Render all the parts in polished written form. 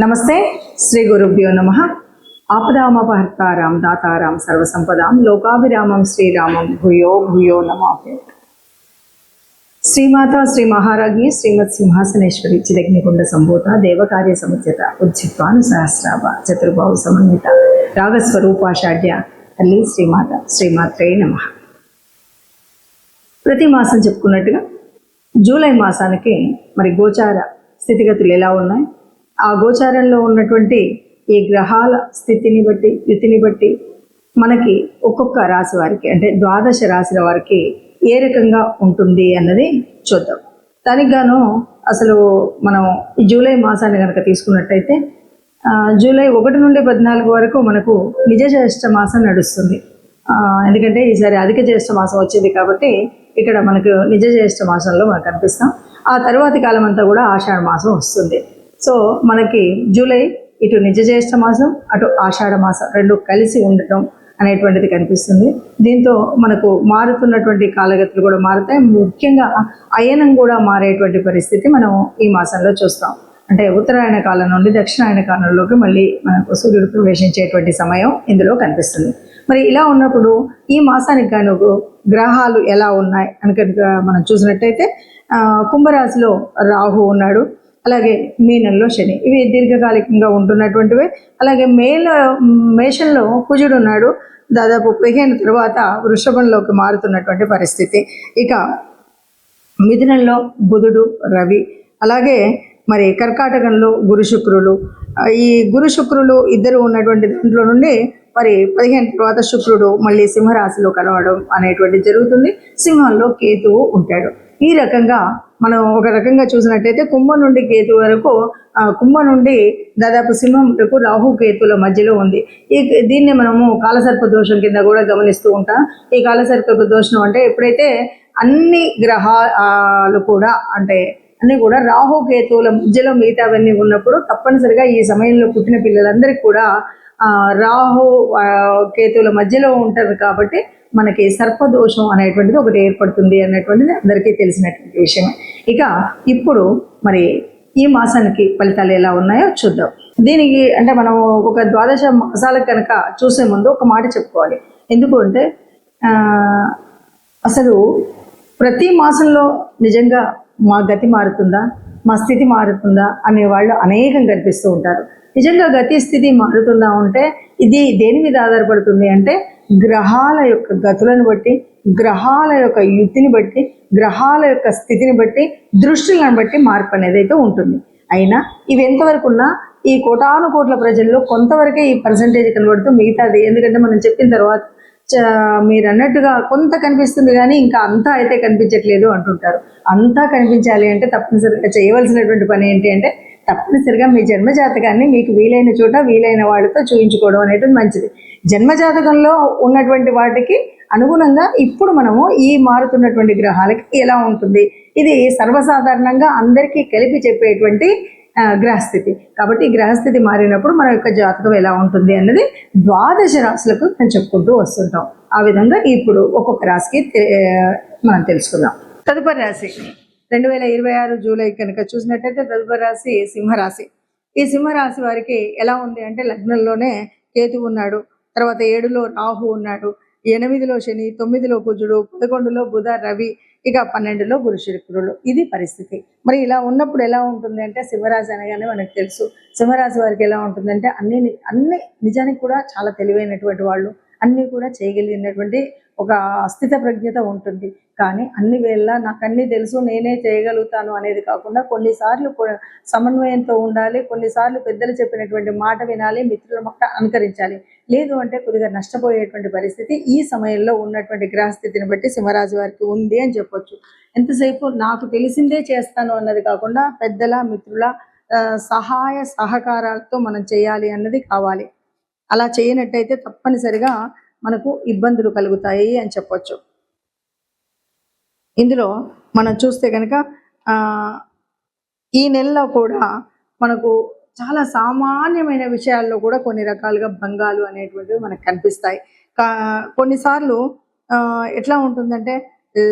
నమస్తే. శ్రీ గురుభ్యో నమః. ఆపదామపహర్తారాం దాతారాం సర్వసంపదాం లోకాభిరామం శ్రీరామం భూయో భూయో నమామి. శ్రీమాత శ్రీ మహారాజ్ఞి శ్రీమత్ సింహాసనేశ్వరి చిదగ్నికుండ సంభూత దేవకార్య సముచిత ఉజ్జిత్వాను సహస్రాభ చతుర్బాహు సమన్విత రాగస్వరూపాషాఢ్య తల్లి శ్రీమాత శ్రీమాత్రే నమః. ప్రతి మాసం చెప్పుకున్నట్టుగా జూలై మాసానికి మరి గోచార స్థితిగతులు ఎలా ఉన్నాయి, ఆ గోచారంలో ఉన్నటువంటి ఈ గ్రహాల స్థితిని బట్టి యుతిని బట్టి మనకి ఒక్కొక్క రాశి వారికి అంటే ద్వాదశ రాశుల వారికి ఏ రకంగా ఉంటుంది అన్నది చూద్దాం. దానికి గాను అసలు మనం ఈ జూలై మాసాన్ని కనుక తీసుకున్నట్టయితే జూలై 1 నుండి 14 వరకు మనకు నిజ జ్యేష్ఠ మాసం నడుస్తుంది. ఎందుకంటే ఈసారి అధిక జ్యేష్ఠ మాసం వచ్చింది కాబట్టి ఇక్కడ మనకు నిజ జ్యేష్ఠ మాసంలో మనకు కనిపిస్తాం. ఆ తర్వాతి కాలం అంతా కూడా ఆషాఢ మాసం వస్తుంది. సో మనకి జూలై ఇటు నిజ జ్యేష్ఠ మాసం అటు ఆషాఢ మాసం రెండు కలిసి ఉండటం అనేటువంటిది కనిపిస్తుంది. దీంతో మనకు మారుతున్నటువంటి కాలగతులు కూడా మారుతాయి. ముఖ్యంగా అయనం కూడా మారేటువంటి పరిస్థితి మనం ఈ మాసంలో చూస్తాం. అంటే ఉత్తరాయణ కాలం నుండి దక్షిణాయన కాలంలోకి మళ్ళీ మనకు సూర్యుడు ప్రవేశించేటువంటి సమయం ఇందులో కనిపిస్తుంది. మరి ఇలా ఉన్నప్పుడు ఈ మాసానికి గాను గ్రహాలు ఎలా ఉన్నాయి అని కనుక మనం చూసినట్టయితే కుంభరాశిలో రాహు ఉన్నాడు, అలాగే మీనంలో శని, ఇవి దీర్ఘకాలికంగా ఉంటున్నటువంటివి. అలాగే మేషంలో కుజుడు ఉన్నాడు, దాదాపు 15 తర్వాత వృషభంలోకి మారుతున్నటువంటి పరిస్థితి. ఇక మిథునంలో బుధుడు రవి, అలాగే మరి కర్కాటకంలో గురు శుక్రులు. ఈ గురు శుక్రులు ఇద్దరు ఉన్నటువంటి దాంట్లో నుండి మరి 15 తర్వాత శుక్రుడు మళ్ళీ సింహరాశిలో కలవడం అనేటువంటిది జరుగుతుంది. సింహంలో కేతువు ఉంటాడు. ఈ రకంగా మనం ఒక రకంగా చూసినట్టయితే కుంభం నుండి కేతు వరకు, కుంభం నుండి దాదాపు సింహం వరకు రాహు కేతుల మధ్యలో ఉంది. దీన్ని మనము కాలసర్ప దోషం కింద కూడా గమనిస్తూ ఉంటాం. ఈ కాలసర్ప దోషం అంటే ఎప్పుడైతే అన్ని గ్రహాలు కూడా అంటే అన్నీ కూడా రాహు కేతువుల మధ్యలో మిగతావన్నీ ఉన్నప్పుడు తప్పనిసరిగా ఈ సమయంలో పుట్టిన పిల్లలందరికీ కూడా రాహు కేతువుల మధ్యలో ఉంటారు కాబట్టి మనకి సర్పదోషం అనేటువంటిది ఒకటి ఏర్పడుతుంది అన్నటువంటిది అందరికీ తెలిసినటువంటి విషయం. ఇక ఇప్పుడు మరి ఈ మాసానికి ఫలితాలు ఎలా ఉన్నాయో చూద్దాం. దీనికి అంటే మనం ఒక ద్వాదశ మాసాలకు కనుక చూసే ముందు ఒక మాట చెప్పుకోవాలి. ఎందుకు అంటే అసలు ప్రతి మాసంలో నిజంగా మా గతి మారుతుందా, మా స్థితి మారుతుందా అనేవాళ్ళు అనేకం కనిపిస్తూ ఉంటారు. నిజంగా గతి స్థితి మారుతుందా అంటే ఇది దేని మీద ఆధారపడుతుంది అంటే గ్రహాల యొక్క గతులను బట్టి, గ్రహాల యొక్క యుతిని బట్టి, గ్రహాల యొక్క స్థితిని బట్టి, దృష్టిలను బట్టి మార్పు అనేది అయితే ఉంటుంది. అయినా ఇవి ఎంతవరకు ఉన్నా ఈ కోటాను కోట్ల ప్రజల్లో కొంతవరకే ఈ పర్సంటేజ్ కనబడుతూ మిగతాది, ఎందుకంటే మనం చెప్పిన తర్వాత మీరు అన్నట్టుగా కొంత కనిపిస్తుంది కానీ ఇంకా అంతా అయితే కనిపించట్లేదు అంటుంటారు. అంతా కనిపించాలి అంటే తప్పనిసరిగా చేయవలసినటువంటి పని ఏంటి అంటే తప్పనిసరిగా మీ జన్మజాతకాన్ని మీకు వీలైన చోట వీలైన వాళ్ళతో చూయించుకోవడం అనేది మంచిది. జన్మజాతకంలో ఉన్నటువంటి వాటికి అనుగుణంగా ఇప్పుడు మనము ఈ మారుతున్నటువంటి గ్రహాలకి ఎలా ఉంటుంది, ఇది సర్వసాధారణంగా అందరికీ కలిపి చెప్పేటువంటి గ్రహస్థితి. కాబట్టి గ్రహస్థితి మారినప్పుడు మన యొక్క జాతకం ఎలా ఉంటుంది అన్నది ద్వాదశ రాశులకు మనం చెప్పుకుంటూ వస్తుంటాం. ఆ విధంగా ఇప్పుడు ఒక్కొక్క రాశికి మనం తెలుసుకుందాం. తదుపరి రాశి 2026 జూలై కనుక చూసినట్టయితే తదుపరి రాశి సింహరాశి. ఈ సింహరాశి వారికి ఎలా ఉంది అంటే లగ్నంలోనే కేతు ఉన్నాడు, తర్వాత 7లో రాహు ఉన్నాడు, 8లో శని, 9లో కుజుడు, 11లో బుధ రవి, ఇక 12లో గురు శుక్రులు. ఇది పరిస్థితి. మరి ఇలా ఉన్నప్పుడు ఎలా ఉంటుంది అంటే సింహరాశి అనగానే మనకు తెలుసు సింహరాశి వారికి ఎలా ఉంటుందంటే అన్ని నిజానికి కూడా చాలా తెలివైనటువంటి వాళ్ళు, అన్నీ కూడా చేయగలిగినటువంటి ఒక స్థిత ప్రజ్ఞత ఉంటుంది. కానీ అన్ని వేళ నాకు అన్నీ తెలుసు నేనే చేయగలుగుతాను అనేది కాకుండా కొన్నిసార్లు సమన్వయంతో ఉండాలి, కొన్నిసార్లు పెద్దలు చెప్పినటువంటి మాట వినాలి, మిత్రుల మాట అనుకరించాలి. లేదు అంటే కొద్దిగా నష్టపోయేటువంటి పరిస్థితి ఈ సమయంలో ఉన్నటువంటి గ్రహస్థితిని బట్టి సింహరాశి వారికి ఉంది అని చెప్పొచ్చు. ఎంతసేపు నాకు తెలిసిందే చేస్తాను అన్నది కాకుండా పెద్దల మిత్రుల సహాయ సహకారాలతో మనం చేయాలి అన్నది కావాలి. అలా చేయనట్టయితే తప్పనిసరిగా మనకు ఇబ్బందులు కలుగుతాయి అని చెప్పొచ్చు. ఇందులో మనం చూస్తే కనుక ఈ నెలలో కూడా మనకు చాలా సామాన్యమైన విషయాల్లో కూడా కొన్ని రకాలుగా భంగాలు అనేటువంటివి మనకు కనిపిస్తాయి. కొన్నిసార్లు ఎట్లా ఉంటుందంటే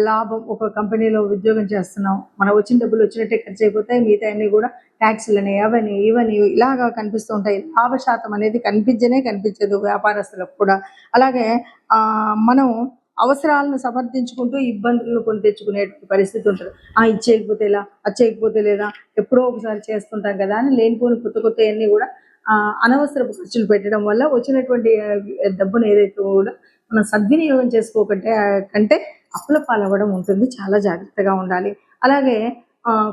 లాభం, ఒక కంపెనీలో ఉద్యోగం చేస్తున్నాం, మన వచ్చిన డబ్బులు వచ్చినట్టే ఖర్చు అయిపోతాయి, మిగతా అన్ని కూడా ట్యాక్సులని అవని ఇవని ఇలాగా కనిపిస్తూ ఉంటాయి. లాభ శాతం అనేది కనిపించదు వ్యాపారస్తులకు కూడా. అలాగే మనం అవసరాలను సమర్థించుకుంటూ ఇబ్బందులను కొని తెచ్చుకునేటువంటి పరిస్థితి ఉంటుంది. ఇది చేయకపోతే ఎలా, అది చేయకపోతే లేదా, ఎప్పుడో ఒకసారి చేస్తుంటాం కదా అని లేనిపోని కొత్త అన్నీ కూడా అనవసరపు ఖర్చులు పెట్టడం వల్ల వచ్చినటువంటి డబ్బును ఏదైతే కూడా మనం సద్వినియోగం కంటే అప్పుల పాలవ్వడం ఉంటుంది. చాలా జాగ్రత్తగా ఉండాలి. అలాగే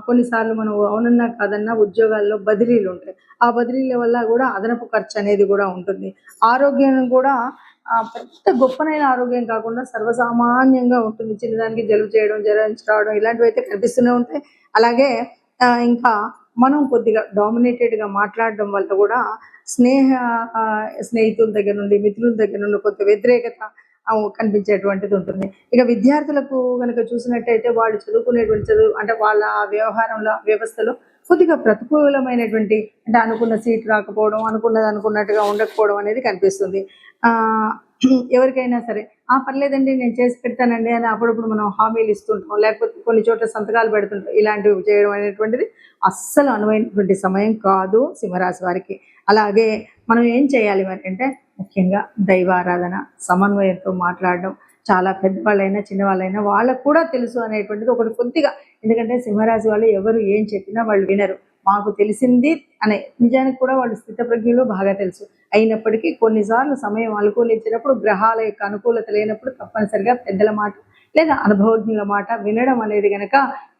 కొన్నిసార్లు మనం అవునన్నా కాదన్నా ఉద్యోగాల్లో బదిలీలు ఉంటాయి. ఆ బదిలీల వల్ల కూడా అదనపు ఖర్చు అనేది కూడా ఉంటుంది. ఆరోగ్యం కూడా పెద్ద గొప్పనైన ఆరోగ్యం కాకుండా సర్వసామాన్యంగా ఉంటుంది. చిన్నదానికి జలుబు చేయడం, జ్వరం రావడం ఇలాంటివి అయితే కనిపిస్తూనే ఉంటాయి. అలాగే ఇంకా మనం కొద్దిగా డామినేటెడ్గా మాట్లాడడం వల్ల కూడా స్నేహితుల దగ్గర నుండి, మిత్రుల దగ్గర నుండి కొంత వ్యతిరేకత కనిపించేటువంటిది ఉంటుంది. ఇక విద్యార్థులకు కనుక చూసినట్టయితే వాళ్ళు చదువుకునేటువంటి చదువు అంటే వాళ్ళ వ్యవహారంలో వ్యవస్థలో కొద్దిగా ప్రతికూలమైనటువంటి అంటే అనుకున్న సీట్ రాకపోవడం, అనుకున్నట్టుగా ఉండకపోవడం అనేది కనిపిస్తుంది. ఎవరికైనా సరే పర్లేదండి నేను చేసి పెడతానండి అని అప్పుడప్పుడు మనం హామీలు ఇస్తుంటాం, లేకపోతే కొన్ని చోట్ల సంతకాలు పెడుతుంటాం. ఇలాంటివి చేయడం అనేటువంటిది అస్సలు అనువైనటువంటి సమయం కాదు సింహరాశి వారికి. అలాగే మనం ఏం చేయాలి మరి అంటే ముఖ్యంగా దైవారాధన, సమన్వయంతో మాట్లాడడం. చాలా పెద్దవాళ్ళైనా చిన్నవాళ్ళైనా వాళ్ళకు కూడా తెలుసు అనేటువంటిది ఒకటి కొద్దిగా. ఎందుకంటే సింహరాశి వాళ్ళు ఎవరు ఏం చెప్పినా వాళ్ళు వినరు. మాకు తెలిసింది అనే నిజానికి కూడా వాళ్ళు స్థితప్రజ్ఞులు బాగా తెలుసు. అయినప్పటికీ కొన్నిసార్లు సమయం అనుకూలించినప్పుడు, గ్రహాల యొక్క అనుకూలత లేనప్పుడు తప్పనిసరిగా పెద్దల మాట లేదా అనుభవజ్ఞుల మాట వినడం అనేది కనుక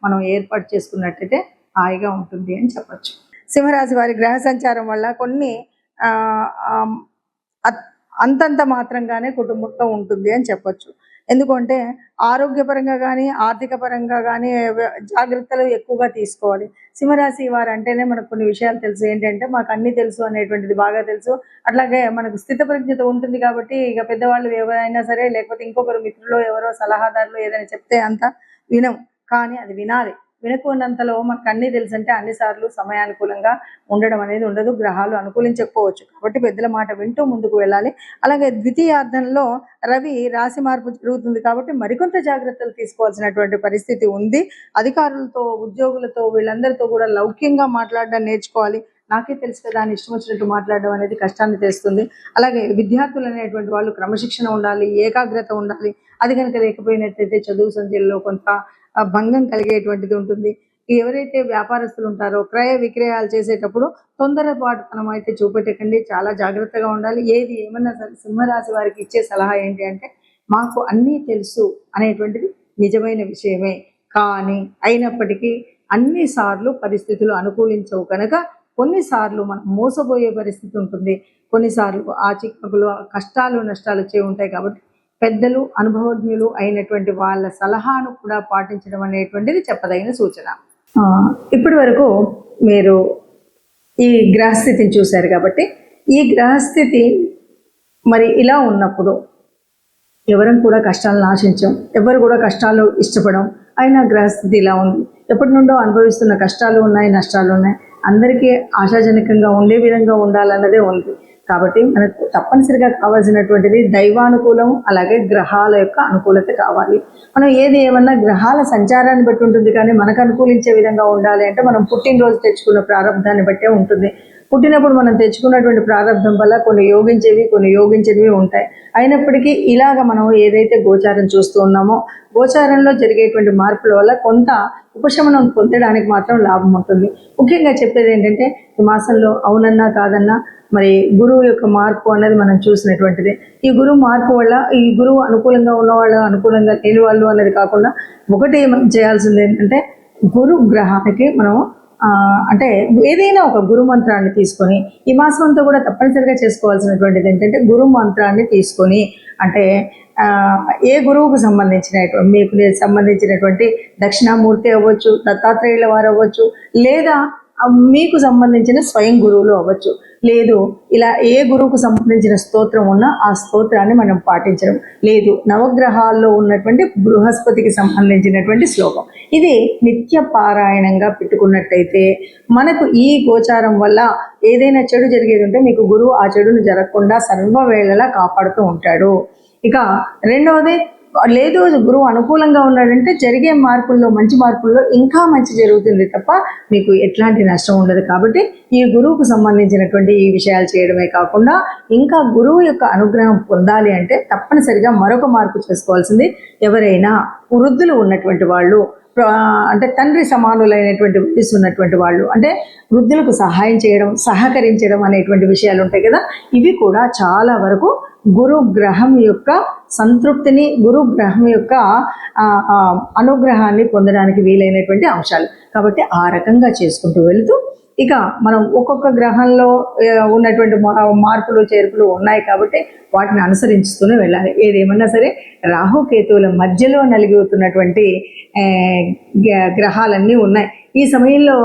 మనం ఏర్పాటు చేసుకున్నట్టయితే హాయిగా ఉంటుంది అని చెప్పచ్చు. సింహరాశి వారి గ్రహ సంచారం వల్ల కొన్ని అంతంత మాత్రంగానే కుటుంబంలో ఉంటుంది అని చెప్పొచ్చు. ఎందుకంటే ఆరోగ్యపరంగా కానీ ఆర్థిక పరంగా కానీ జాగ్రత్తలు ఎక్కువగా తీసుకోవాలి. సింహరాశి వారు అంటేనే మనకు కొన్ని విషయాలు తెలుసు. ఏంటంటే మాకు అన్నీ తెలుసు అనేటువంటిది బాగా తెలుసు. అట్లాగే మనకు స్థితప్రజ్ఞత ఉంటుంది కాబట్టి ఇక పెద్దవాళ్ళు ఎవరైనా సరే లేకపోతే ఇంకొకరు మిత్రులు ఎవరో సలహాదారులు ఏదైనా చెప్తే అంత వినం, కానీ అది వినాలి. వినకున్నంతలో మనకు అన్నీ తెలుసు అంటే అన్నిసార్లు సమయానుకూలంగా ఉండడం అనేది ఉండదు, గ్రహాలు అనుకూలించకపోవచ్చు. కాబట్టి పెద్దల మాట వింటూ ముందుకు వెళ్ళాలి. అలాగే ద్వితీయార్థంలో రవి రాశి మార్పు జరుగుతుంది కాబట్టి మరికొంత జాగ్రత్తలు తీసుకోవాల్సినటువంటి పరిస్థితి ఉంది. అధికారులతో, ఉద్యోగులతో వీళ్ళందరితో కూడా లౌక్యంగా మాట్లాడడం నేర్చుకోవాలి. నాకే తెలుసు కదా అని ఇష్టం వచ్చినట్టు మాట్లాడడం అనేది కష్టాన్ని తెస్తుంది. అలాగే విద్యార్థులు అనేటువంటి వాళ్ళు క్రమశిక్షణ ఉండాలి, ఏకాగ్రత ఉండాలి. అది కనుక లేకపోయినట్లయితే చదువు సంధ్యల్లో కొంత భంగం కలిగేటువంటిది ఉంటుంది. ఎవరైతే వ్యాపారస్తులు ఉంటారో క్రయ విక్రయాలు చేసేటప్పుడు తొందరపాటుతనం అయితే చూపెట్టకండి, చాలా జాగ్రత్తగా ఉండాలి. ఏది ఏమన్నా సరే సింహరాశి వారికి ఇచ్చే సలహా ఏంటి అంటే మాకు అన్నీ తెలుసు అనేటువంటిది నిజమైన విషయమే, కానీ అయినప్పటికీ అన్నిసార్లు పరిస్థితులు అనుకూలించవు కనుక కొన్నిసార్లు మనం మోసపోయే పరిస్థితి ఉంటుంది. కొన్నిసార్లు ఆ చిక్కులు కష్టాలు నష్టాలు వచ్చే ఉంటాయి. కాబట్టి పెద్దలు, అనుభవజ్ఞులు అయినటువంటి వాళ్ళ సలహాను కూడా పాటించడం అనేటువంటిది చెప్పదగిన సూచన. ఇప్పటి వరకు మీరు ఈ గ్రహస్థితిని చూశారు కాబట్టి ఈ గ్రహస్థితి మరి ఇలా ఉన్నప్పుడు ఎవరం కూడా కష్టాలను ఆశించాం, ఎవరు కూడా కష్టాలు ఇష్టపడం. అయినా గ్రహస్థితి ఇలా ఉంది. ఎప్పటి నుండో అనుభవిస్తున్న కష్టాలు ఉన్నాయి, నష్టాలు ఉన్నాయి. అందరికీ ఆశాజనకంగా ఉండే విధంగా ఉండాలన్నదే ఉంది. కాబట్టి మనకు తప్పనిసరిగా కావాల్సినటువంటిది దైవానుకూలం, అలాగే గ్రహాల యొక్క అనుకూలత కావాలి. మనం ఏది ఏమన్నా గ్రహాల సంచారాన్ని బట్టి ఉంటుంది, కానీ మనకు అనుకూలించే విధంగా ఉండాలి అంటే మనం పుట్టినరోజు తెచ్చుకున్న ప్రారంభాన్ని బట్టే ఉంటుంది. పుట్టినప్పుడు మనం తెచ్చుకున్నటువంటి ప్రారంభం వల్ల కొన్ని యోగించేవి, కొన్ని యోగించేవి ఉంటాయి. అయినప్పటికీ ఇలాగ మనం ఏదైతే గోచారం చూస్తూ ఉన్నామో గోచారంలో జరిగేటువంటి మార్పుల వల్ల కొంత ఉపశమనం పొందడానికి మాత్రం లాభం ఉంటుంది. ముఖ్యంగా చెప్పేది ఏంటంటే ఈ మాసంలో అవునన్నా కాదన్నా మరి గురువు యొక్క మార్పు అన్నది మనం చూసినటువంటిది. ఈ గురువు మార్పు వల్ల ఈ గురువు అనుకూలంగా ఉన్నవాళ్ళు, అనుకూలంగా లేని వాళ్ళు అన్నది కాకుండా ఒకటి మనం చేయాల్సింది ఏంటంటే గురు గ్రహానికి మనం అంటే ఏదైనా ఒక గురు మంత్రాన్ని తీసుకొని ఈ మాసం అంతా కూడా తప్పనిసరిగా చేసుకోవాల్సినటువంటిది ఏంటంటే గురు మంత్రాన్ని తీసుకొని అంటే ఏ గురువుకు సంబంధించినటువంటి మీకు సంబంధించినటువంటి దక్షిణామూర్తి అవ్వచ్చు, దత్తాత్రేయుల వారు అవ్వచ్చు, లేదా మీకు సంబంధించిన స్వయం గురువులు అవ్వచ్చు, లేదు ఇలా ఏ గురువుకు సంబంధించిన స్తోత్రం ఉన్నా ఆ స్తోత్రాన్ని మనం పాటించడం, లేదు నవగ్రహాల్లో ఉన్నటువంటి బృహస్పతికి సంబంధించినటువంటి శ్లోకం ఇది నిత్య పారాయణంగా పెట్టుకున్నట్టయితే మనకు ఈ గోచారం వల్ల ఏదైనా చెడు జరిగేది ఉంటే మీకు గురువు ఆ చెడును జరగకుండా సర్వవేళలా కాపాడుతూ ఉంటాడు. ఇక రెండవది లేదు గురువు అనుకూలంగా ఉన్నాడంటే జరిగే మార్పుల్లో, మంచి మార్పుల్లో ఇంకా మంచి జరుగుతుంది తప్ప మీకు ఎట్లాంటి నష్టం ఉండదు. కాబట్టి ఈ గురువుకు సంబంధించినటువంటి ఈ విషయాలు చేయడమే కాకుండా ఇంకా గురువు యొక్క అనుగ్రహం పొందాలి అంటే తప్పనిసరిగా మరొక మార్పు చేసుకోవాల్సింది, ఎవరైనా వృద్ధులు ఉన్నటువంటి వాళ్ళు, అంటే తండ్రి సమానులైనటువంటి వయసు ఉన్నటువంటి వాళ్ళు, అంటే వృద్ధులకు సహాయం చేయడం, సహకరించడం అనేటువంటి విషయాలు ఉంటాయి కదా, ఇవి కూడా చాలా వరకు గురుగ్రహం యొక్క సంతృప్తిని, గురుగ్రహం యొక్క అనుగ్రహాన్ని పొందడానికి వీలైనటువంటి అంశాలు. కాబట్టి ఆ రకంగా చేసుకుంటూ వెళుతూ ఇక మనం ఒక్కొక్క గ్రహంలో ఉన్నటువంటి మార్పులు చేర్పులు ఉన్నాయి కాబట్టి వాటిని అనుసరించుతూనే వెళ్ళాలి. ఏదేమన్నా సరే రాహుకేతువుల మధ్యలో నలిగిపోతున్నటువంటి గ్రహాలన్నీ ఉన్నాయి. ఈ సమయంలో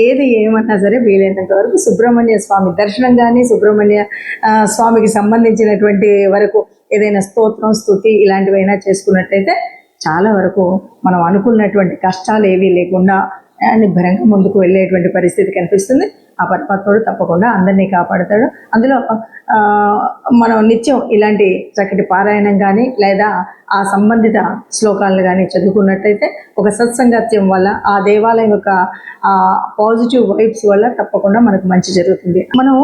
ఏది ఏమన్నా సరే వీలైనంత వరకు సుబ్రహ్మణ్య స్వామి దర్శనం కానీ, సుబ్రహ్మణ్య స్వామికి సంబంధించినటువంటి వరకు ఏదైనా స్తోత్రం, స్తుతి ఇలాంటివైనా చేసుకున్నట్టయితే చాలా వరకు మనం అనుకున్నటువంటి కష్టాలు ఏవీ లేకుండా నిబ్బరంగా ముందుకు వెళ్ళేటువంటి పరిస్థితి కనిపిస్తుంది. ఆ పరమాత్ముడు తప్పకుండా అందరినీ కాపాడుతాడు. అందులో మనం నిత్యం ఇలాంటి చక్కటి పారాయణం కానీ లేదా ఆ సంబంధిత శ్లోకాలను కానీ చదువుకున్నట్టయితే ఒక సత్సంగత్యం వల్ల, ఆ దేవాలయం యొక్క పాజిటివ్ వైబ్స్ వల్ల తప్పకుండా మనకు మంచి జరుగుతుంది. మనం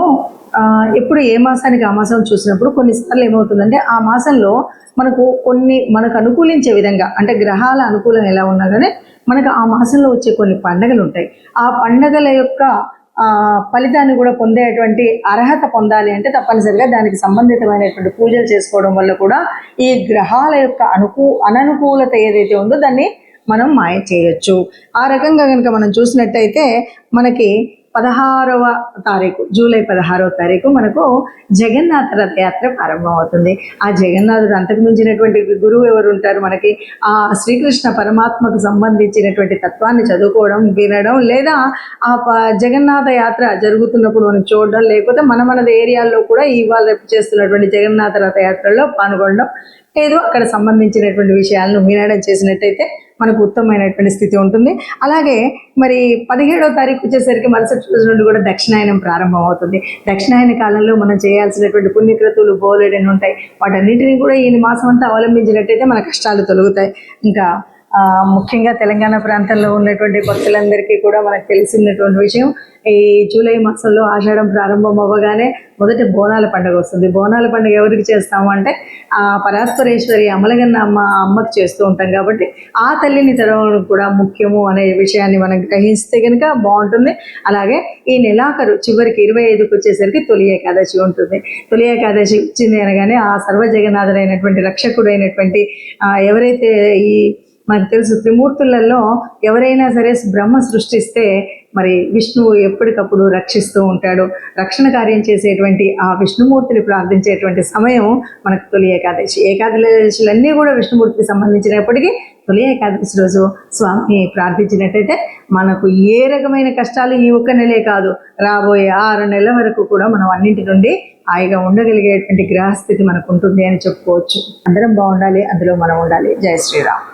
ఎప్పుడు ఏ మాసానికి ఆ మాసం చూసినప్పుడు కొన్నిసార్లు ఏమవుతుందంటే ఆ మాసంలో మనకు అనుకూలించే విధంగా, అంటే గ్రహాల అనుకూలం ఎలా ఉన్నా కానీ మనకు ఆ మాసంలో వచ్చే కొన్ని పండగలు ఉంటాయి. ఆ పండగల యొక్క ఫలితాన్ని కూడా పొందేటువంటి అర్హత పొందాలి అంటే తప్పనిసరిగా దానికి సంబంధితమైనటువంటి పూజలు చేసుకోవడం వల్ల కూడా ఈ గ్రహాల యొక్క అననుకూలత ఏదైతే ఉందో దాన్ని మనం మాయ చేయొచ్చు. ఆ రకంగా కనుక మనం చూసినట్టయితే మనకి 16వ తారీఖు, జూలై 16వ తారీఖు మనకు జగన్నాథ రథయాత్ర ప్రారంభమవుతుంది. ఆ జగన్నాథుడు అంతకు మించినటువంటి గురువు ఎవరు ఉంటారు మనకి? ఆ శ్రీకృష్ణ పరమాత్మకు సంబంధించినటువంటి తత్వాన్ని చదువుకోవడం, వినడం, లేదా ఆ జగన్నాథ యాత్ర జరుగుతున్నప్పుడు మనం చూడడం, లేకపోతే మన ఏరియాల్లో కూడా ఇవాళ రేపు చేస్తున్నటువంటి జగన్నాథ రథయాత్రలో పాల్గొనడం, ఏదో అక్కడ సంబంధించినటువంటి విషయాలను వినడం చేసినట్టయితే మనకు ఉత్తమమైనటువంటి స్థితి ఉంటుంది. అలాగే మరి 17వ తారీఖు వచ్చేసరికి మరుసటి రోజు నుండి కూడా దక్షిణాయనం ప్రారంభం అవుతుంది. దక్షిణాయన కాలంలో మనం చేయాల్సినటువంటి పుణ్యక్రతువులు బోలెడని ఉంటాయి. వాటన్నిటిని కూడా ఈ మాసం అంతా అవలంబించినట్టయితే మన కష్టాలు తొలగుతాయి. ఇంకా ముఖ్యంగా తెలంగాణ ప్రాంతంలో ఉన్నటువంటి భక్తులందరికీ కూడా మనకు తెలిసినటువంటి విషయం, ఈ జూలై మాసంలో ఆషాఢం ప్రారంభం అవ్వగానే మొదటి బోనాల పండుగ వస్తుంది. బోనాల పండుగ ఎవరికి చేస్తాము అంటే ఆ పరాత్పరేశ్వరి అమలగన్న అమ్మకి చేస్తూ ఉంటాం. కాబట్టి ఆ తల్లిని తెరవడం కూడా ముఖ్యము అనే విషయాన్ని మనం గ్రహిస్తే కనుక బాగుంటుంది. అలాగే ఈ నెలాఖరు చివరికి 25కి వచ్చేసరికి తొలి ఏకాదశి ఉంటుంది. తొలి ఏకాదశి వచ్చింది అనగానే ఆ సర్వజగన్నాథుడైనటువంటి రక్షకుడైనటువంటి ఎవరైతే ఈ మనకు తెలుసు త్రిమూర్తులలో ఎవరైనా సరే బ్రహ్మ సృష్టిస్తే మరి విష్ణువు ఎప్పటికప్పుడు రక్షిస్తూ ఉంటాడు. రక్షణ కార్యం చేసేటువంటి ఆ విష్ణుమూర్తిని ప్రార్థించేటువంటి సమయం మనకు తొలి ఏకాదశి. ఏకాదశులన్నీ కూడా విష్ణుమూర్తికి సంబంధించినప్పటికీ తొలి ఏకాదశి రోజు స్వామిని ప్రార్థించినట్టయితే మనకు ఏ రకమైన కష్టాలు ఈ ఒక్క నెలే కాదు, రాబోయే 6 నెలల వరకు కూడా మనం అన్నింటి నుండి హాయిగా ఉండగలిగేటువంటి గ్రహస్థితి మనకు ఉంటుంది అని చెప్పుకోవచ్చు. అందరం బాగుండాలి, అందులో మనం ఉండాలి. జై శ్రీరామ్.